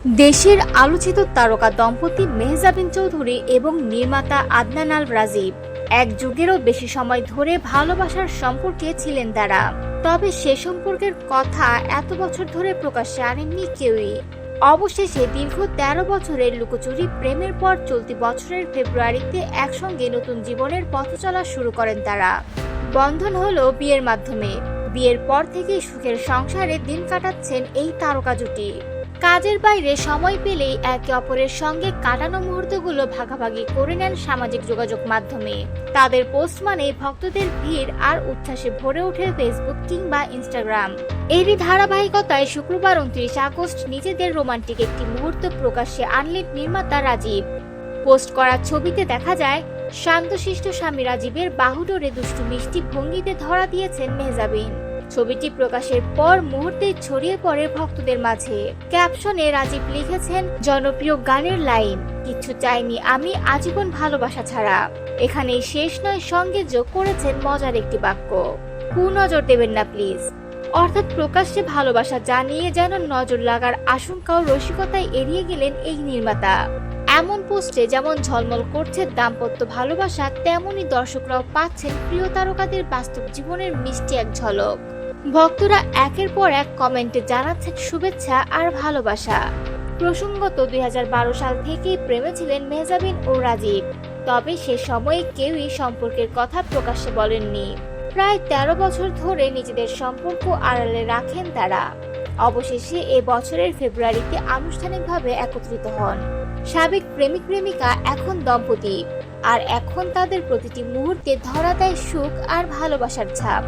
দেশের আলোচিত তারকা দম্পতি মেহজাবিন চৌধুরী এবং নির্মাতা আদনান আল রাজীব এক যুগেরও বেশি সময় ধরে ভালোবাসার সম্পর্কে ছিলেন তারা। তবে সে সম্পর্কের কথা এত বছর ধরে প্রকাশ্যে আনেননি কেউই। অবশেষে দীর্ঘ ১৩ বছরের লুকোচুরি প্রেমের পর চলতি বছরের ফেব্রুয়ারিতে একসঙ্গে নতুন জীবনের পথ চলা শুরু করেন তারা। বন্ধন হলো বিয়ের মাধ্যমে। বিয়ের পর থেকেই সুখের সংসারে দিন কাটাচ্ছেন এই তারকা জুটি। কাজের বাইরে সময় পেলেই একে অপরের সঙ্গে কাটানো মুহূর্তগুলো ভাগাভাগি করে নেন সামাজিক যোগাযোগ মাধ্যমে। তাদের পোস্ট মানে ভক্তদের ভিড় আর উচ্ছ্বাসে ভরে ওঠে ফেসবুক কিংবা ইনস্টাগ্রাম। এরই ধারাবাহিকতায় শুক্রবার ২৯ আগস্ট নিজেদের রোমান্টিক একটি মুহূর্ত প্রকাশ্যে আনলেন নির্মাতা রাজীব। পোস্ট করা ছবিতে দেখা যায় শান্তশিষ্ট স্বামী রাজীবের বাহুডোরে দুষ্টু মিষ্টি ভঙ্গিতে ধরা দিয়েছেন মেহজাবিন। ছবিটি প্রকাশের পর মুহূর্তেই ছড়িয়ে পড়ে ভক্তদের মাঝে। ক্যাপশনে রাজীব লিখেছেন জনপ্রিয় গানের লাইন, কিচ্ছু চাইনি আমি আজীবন ভালোবাসা ছাড়া। এখানেই শেষ নয়, সঙ্গে যোগ করেছেন মজার একটি বাক্য, কুনজর দেবেন না প্লিজ। অর্থাৎ প্রকাশ্যে ভালোবাসা জানিয়ে যেন নজর লাগার আশঙ্কা ও রসিকতায় এড়িয়ে গেলেন এই নির্মাতা। এমন পোস্টে যেমন ঝলমল করছে দাম্পত্য ভালোবাসা, তেমনই দর্শকরাও পাচ্ছেন প্রিয় তারকাদের বাস্তব জীবনের মিষ্টি এক ঝলক। ভক্তরা একের পর এক কমেন্টে জানাচ্ছেন শুভেচ্ছা আর ভালোবাসা। প্রসঙ্গত ২০১২ সাল থেকেই প্রেমে ছিলেন মেহজাবিন ও রাজীব। তবে সে সময়ে কেউই সম্পর্কের কথা প্রকাশ্যে বলেননি। প্রায় ১৩ বছর ধরে নিজেদের সম্পর্ক আড়ালে রাখেন তারা। অবশেষে এ বছরের ফেব্রুয়ারিতে আনুষ্ঠানিকভাবে একত্রিত হন। সাবেক প্রেমিক প্রেমিকা এখন দম্পতি, আর এখন তাদের প্রতিটি মুহূর্তে ধরা দেয় সুখ আর ভালোবাসার ছাপ।